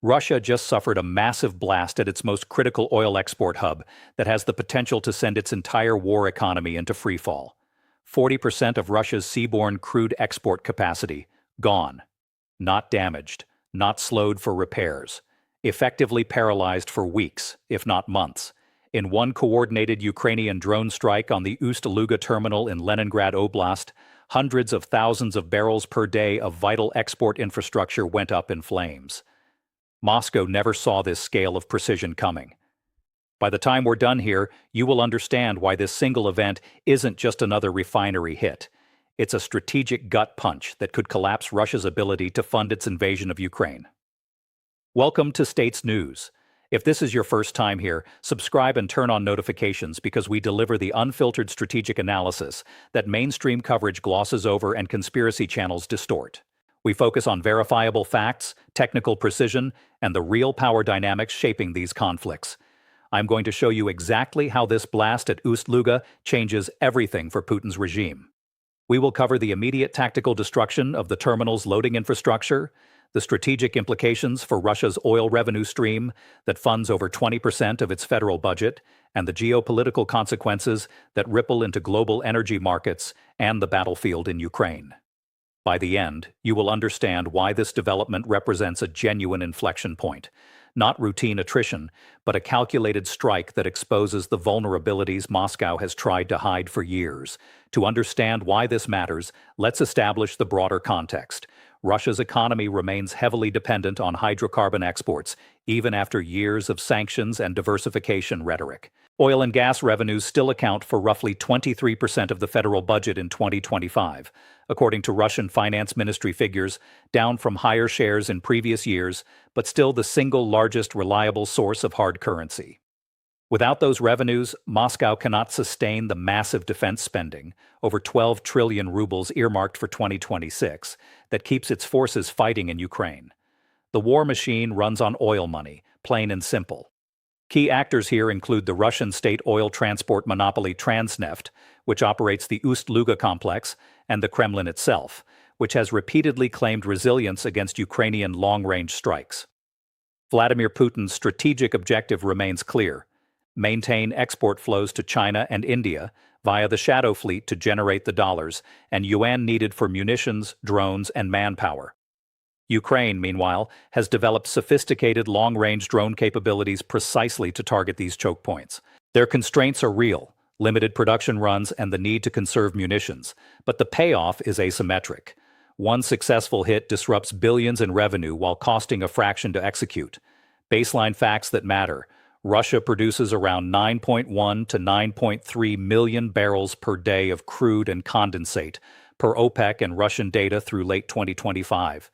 Russia just suffered a massive blast at its most critical oil export hub that has the potential to send its entire war economy into freefall. 40% of Russia's seaborne crude export capacity gone. Not damaged, not slowed for repairs. Effectively paralyzed for weeks, if not months. In one coordinated Ukrainian drone strike on the Ust-Luga terminal in Leningrad Oblast, hundreds of thousands of barrels per day of vital export infrastructure went up in flames. Moscow never saw this scale of precision coming. By the time we're done here, you will understand why this single event isn't just another refinery hit. It's a strategic gut punch that could collapse Russia's ability to fund its invasion of Ukraine. Welcome to States News. If this is your first time here, subscribe and turn on notifications because we deliver the unfiltered strategic analysis that mainstream coverage glosses over and conspiracy channels distort. We focus on verifiable facts, technical precision, and the real power dynamics shaping these conflicts. I'm going to show you exactly how this blast at Ust-Luga changes everything for Putin's regime. We will cover the immediate tactical destruction of the terminal's loading infrastructure, the strategic implications for Russia's oil revenue stream that funds over 20% of its federal budget, and the geopolitical consequences that ripple into global energy markets and the battlefield in Ukraine. By the end, you will understand why this development represents a genuine inflection point. Not routine attrition, but a calculated strike that exposes the vulnerabilities Moscow has tried to hide for years. To understand why this matters, let's establish the broader context. Russia's economy remains heavily dependent on hydrocarbon exports, even after years of sanctions and diversification rhetoric. Oil and gas revenues still account for roughly 23% of the federal budget in 2025, according to Russian Finance Ministry figures, down from higher shares in previous years, but still the single largest reliable source of hard currency. Without those revenues, Moscow cannot sustain the massive defense spending, over 12 trillion rubles earmarked for 2026, that keeps its forces fighting in Ukraine. The war machine runs on oil money, plain and simple. Key actors here include the Russian state oil transport monopoly Transneft, which operates the Ust-Luga complex, and the Kremlin itself, which has repeatedly claimed resilience against Ukrainian long-range strikes. Vladimir Putin's strategic objective remains clear: maintain export flows to China and India via the shadow fleet to generate the dollars and yuan needed for munitions, drones, and manpower. Ukraine, meanwhile, has developed sophisticated long-range drone capabilities precisely to target these choke points. Their constraints are real: limited production runs and the need to conserve munitions, but the payoff is asymmetric. One successful hit disrupts billions in revenue while costing a fraction to execute. Baseline facts that matter: Russia produces around 9.1 to 9.3 million barrels per day of crude and condensate, per OPEC and Russian data through late 2025.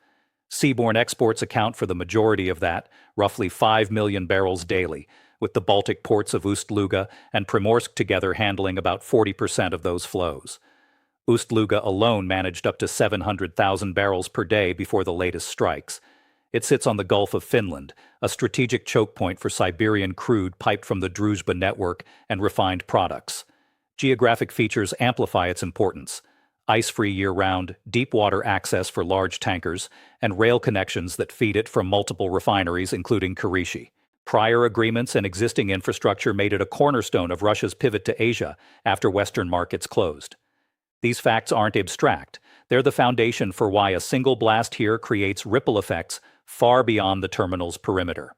Seaborne exports account for the majority of that, roughly 5 million barrels daily, with the Baltic ports of Ust-Luga and Primorsk together handling about 40% of those flows. Ust-Luga alone managed up to 700,000 barrels per day before the latest strikes. It sits on the Gulf of Finland, a strategic choke point for Siberian crude piped from the Druzhba network and refined products. Geographic features amplify its importance: ice-free year-round, deep-water access for large tankers, and rail connections that feed it from multiple refineries, including Kirishi. Prior agreements and existing infrastructure made it a cornerstone of Russia's pivot to Asia after Western markets closed. These facts aren't abstract. They're the foundation for why a single blast here creates ripple effects far beyond the terminal's perimeter.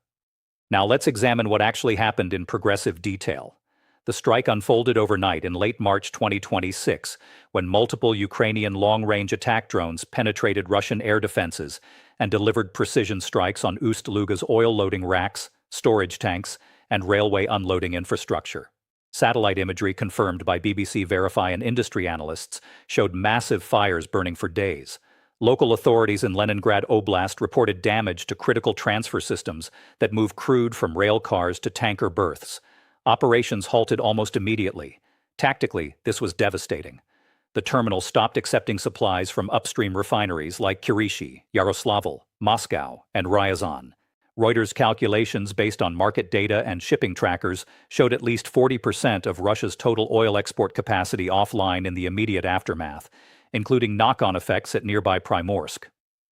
Now let's examine what actually happened in progressive detail. The strike unfolded overnight in late March 2026, when multiple Ukrainian long-range attack drones penetrated Russian air defenses and delivered precision strikes on Ust-Luga's oil-loading racks, storage tanks, and railway unloading infrastructure. Satellite imagery confirmed by BBC Verify and industry analysts showed massive fires burning for days. Local authorities in Leningrad Oblast reported damage to critical transfer systems that move crude from rail cars to tanker berths. Operations halted almost immediately. Tactically, this was devastating. The terminal stopped accepting supplies from upstream refineries like Kirishi, Yaroslavl, Moscow, and Ryazan. Reuters' calculations based on market data and shipping trackers showed at least 40% of Russia's total oil export capacity offline in the immediate aftermath, including knock-on effects at nearby Primorsk.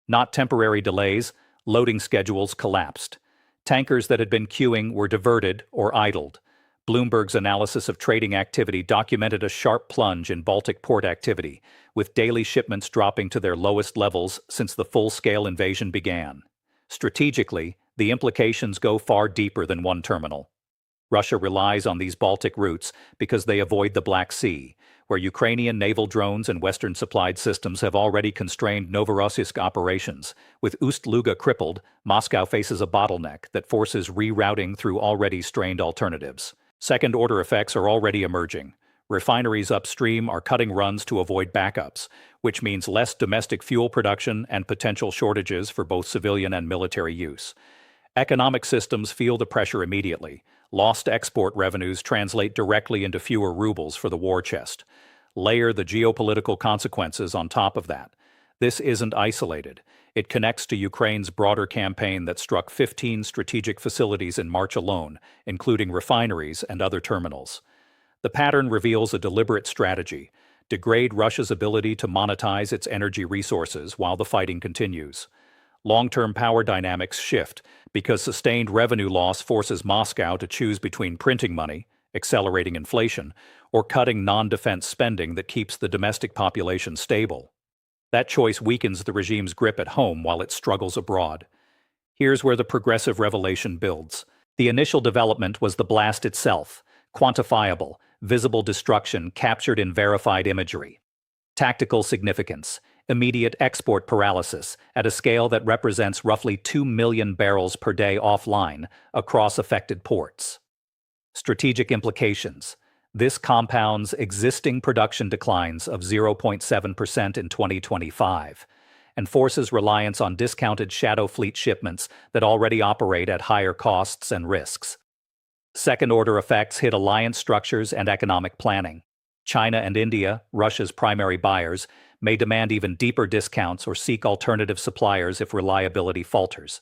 Not temporary delays, Loading schedules collapsed. Tankers that had been queuing were diverted or idled. Bloomberg's analysis of trading activity documented a sharp plunge in Baltic port activity, with daily shipments dropping to their lowest levels since the full-scale invasion began. Strategically, the implications go far deeper than one terminal. Russia relies on these Baltic routes because they avoid the Black Sea, where Ukrainian naval drones and Western-supplied systems have already constrained Novorossiysk operations. With Ust-Luga crippled, Moscow faces a bottleneck that forces rerouting through already strained alternatives. Second-order effects are already emerging. Refineries upstream are cutting runs to avoid backups, which means less domestic fuel production and potential shortages for both civilian and military use. Economic systems feel the pressure immediately. Lost export revenues translate directly into fewer rubles for the war chest. Layer the geopolitical consequences on top of that. This isn't isolated. It connects to Ukraine's broader campaign that struck 15 strategic facilities in March alone, including refineries and other terminals. The pattern reveals a deliberate strategy: degrade Russia's ability to monetize its energy resources while the fighting continues. Long-term power dynamics shift because sustained revenue loss forces Moscow to choose between printing money, accelerating inflation, or cutting non-defense spending that keeps the domestic population stable. That choice weakens the regime's grip at home while it struggles abroad. Here's where the progressive revelation builds. The initial development was the blast itself, quantifiable, visible destruction captured in verified imagery. Tactical significance: immediate export paralysis at a scale that represents roughly 2 million barrels per day offline across affected ports. Strategic implications: this compounds existing production declines of 0.7% in 2025 and forces reliance on discounted shadow fleet shipments that already operate at higher costs and risks. Second-order effects hit alliance structures and economic planning. China and India, Russia's primary buyers, may demand even deeper discounts or seek alternative suppliers if reliability falters.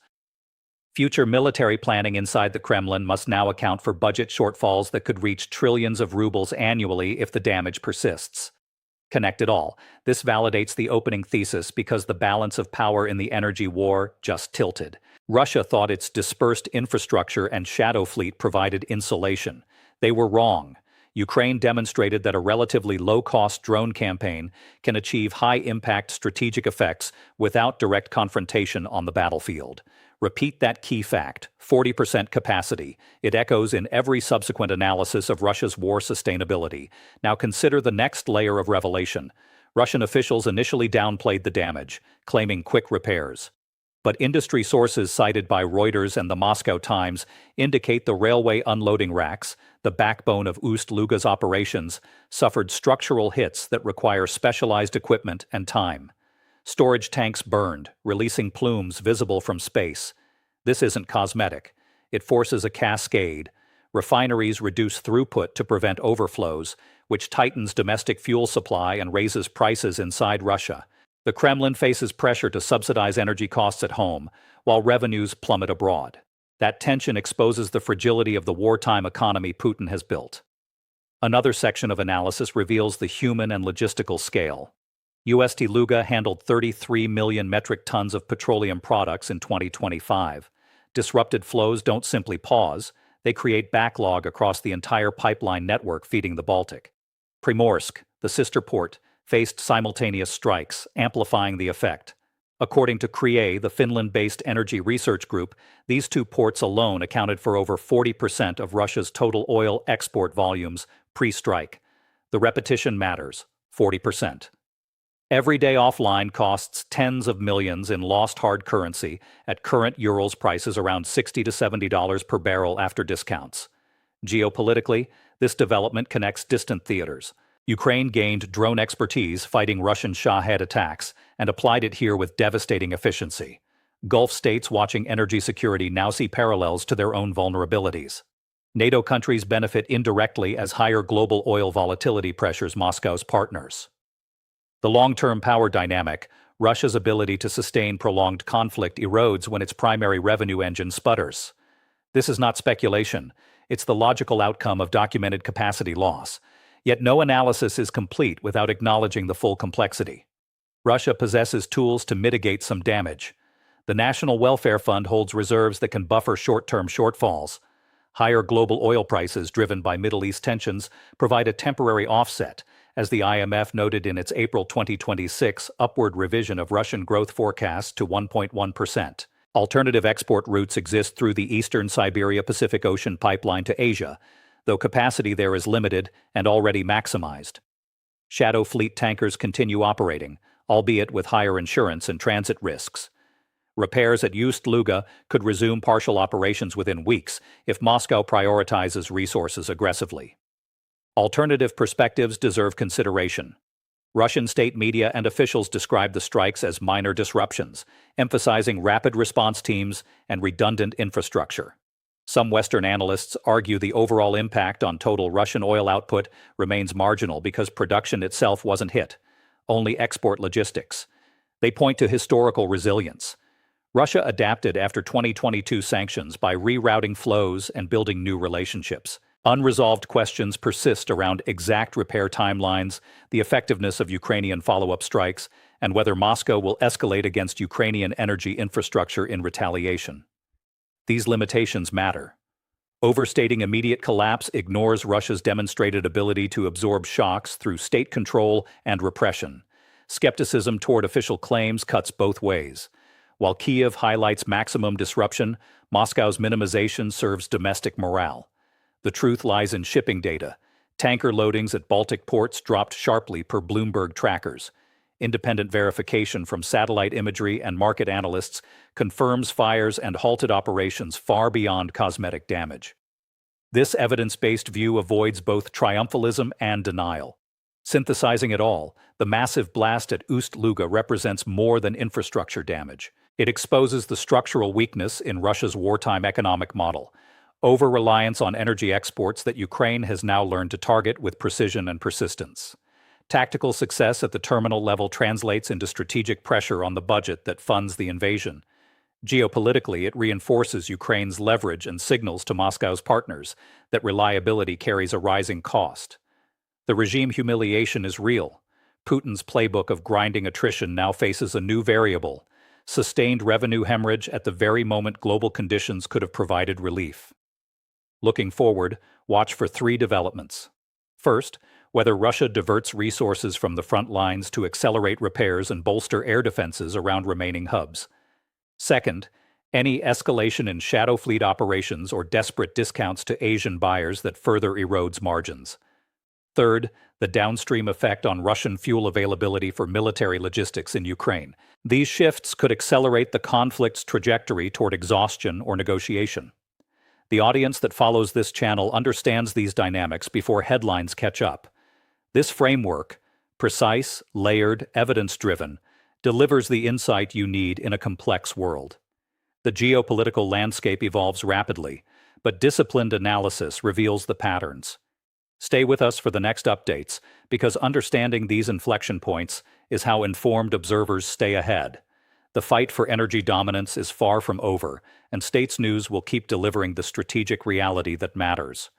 Future military planning inside the Kremlin must now account for budget shortfalls that could reach trillions of rubles annually if the damage persists. Connect it all. This validates the opening thesis because the balance of power in the energy war just tilted. Russia thought its dispersed infrastructure and shadow fleet provided insulation. They were wrong. Ukraine demonstrated that a relatively low-cost drone campaign can achieve high-impact strategic effects without direct confrontation on the battlefield. Repeat that key fact: 40% capacity. It echoes in every subsequent analysis of Russia's war sustainability. Now consider the next layer of revelation. Russian officials initially downplayed the damage, claiming quick repairs. But industry sources cited by Reuters and the Moscow Times indicate the railway unloading racks, the backbone of Ust-Luga's operations, suffered structural hits that require specialized equipment and time. Storage tanks burned, releasing plumes visible from space. This isn't cosmetic. It forces a cascade. Refineries reduce throughput to prevent overflows, which tightens domestic fuel supply and raises prices inside Russia. The Kremlin faces pressure to subsidize energy costs at home, while revenues plummet abroad. That tension exposes the fragility of the wartime economy Putin has built. Another section of analysis reveals the human and logistical scale. Ust-Luga handled 33 million metric tons of petroleum products in 2025. Disrupted flows don't simply pause, they create backlog across the entire pipeline network feeding the Baltic. Primorsk, the sister port, faced simultaneous strikes, amplifying the effect. According to CREA, the Finland-based energy research group, these two ports alone accounted for over 40% of Russia's total oil export volumes pre-strike. The repetition matters: 40%. Every day offline costs tens of millions in lost hard currency at current Urals prices around $60 to $70 per barrel after discounts. Geopolitically, this development connects distant theaters. Ukraine gained drone expertise fighting Russian Shahed attacks and applied it here with devastating efficiency. Gulf states watching energy security now see parallels to their own vulnerabilities. NATO countries benefit indirectly as higher global oil volatility pressures Moscow's partners. The long-term power dynamic: Russia's ability to sustain prolonged conflict erodes when its primary revenue engine sputters. This is not speculation. It's the logical outcome of documented capacity loss. Yet no analysis is complete without acknowledging the full complexity. Russia possesses tools to mitigate some damage. The National Welfare Fund holds reserves that can buffer short-term shortfalls. Higher global oil prices driven by Middle East tensions provide a temporary offset, as the IMF noted in its April 2026 upward revision of Russian growth forecast to 1.1%. Alternative export routes exist through the Eastern Siberia-Pacific Ocean pipeline to Asia, though capacity there is limited and already maximized. Shadow fleet tankers continue operating, albeit with higher insurance and transit risks. Repairs at Ust-Luga could resume partial operations within weeks if Moscow prioritizes resources aggressively. Alternative perspectives deserve consideration. Russian state media and officials describe the strikes as minor disruptions, emphasizing rapid response teams and redundant infrastructure. Some Western analysts argue the overall impact on total Russian oil output remains marginal because production itself wasn't hit, only export logistics. They point to historical resilience. Russia adapted after 2022 sanctions by rerouting flows and building new relationships. Unresolved questions persist around exact repair timelines, the effectiveness of Ukrainian follow-up strikes, and whether Moscow will escalate against Ukrainian energy infrastructure in retaliation. These limitations matter. Overstating immediate collapse ignores Russia's demonstrated ability to absorb shocks through state control and repression. Skepticism toward official claims cuts both ways. While Kyiv highlights maximum disruption, Moscow's minimization serves domestic morale. The truth lies in shipping data. Tanker loadings at Baltic ports dropped sharply per Bloomberg trackers. Independent verification from satellite imagery and market analysts confirms fires and halted operations far beyond cosmetic damage. This evidence-based view avoids both triumphalism and denial. Synthesizing it all, the massive blast at Ust-Luga represents more than infrastructure damage. It exposes the structural weakness in Russia's wartime economic model, over-reliance on energy exports that Ukraine has now learned to target with precision and persistence. Tactical success at the terminal level translates into strategic pressure on the budget that funds the invasion. Geopolitically, it reinforces Ukraine's leverage and signals to Moscow's partners that reliability carries a rising cost. The regime humiliation is real. Putin's playbook of grinding attrition now faces a new variable: sustained revenue hemorrhage at the very moment global conditions could have provided relief. Looking forward, watch for three developments. First, whether Russia diverts resources from the front lines to accelerate repairs and bolster air defenses around remaining hubs. Second, any escalation in shadow fleet operations or desperate discounts to Asian buyers that further erodes margins. Third, the downstream effect on Russian fuel availability for military logistics in Ukraine. These shifts could accelerate the conflict's trajectory toward exhaustion or negotiation. The audience that follows this channel understands these dynamics before headlines catch up. This framework, precise, layered, evidence-driven, delivers the insight you need in a complex world. The geopolitical landscape evolves rapidly, but disciplined analysis reveals the patterns. Stay with us for the next updates, because understanding these inflection points is how informed observers stay ahead. The fight for energy dominance is far from over, and States News will keep delivering the strategic reality that matters.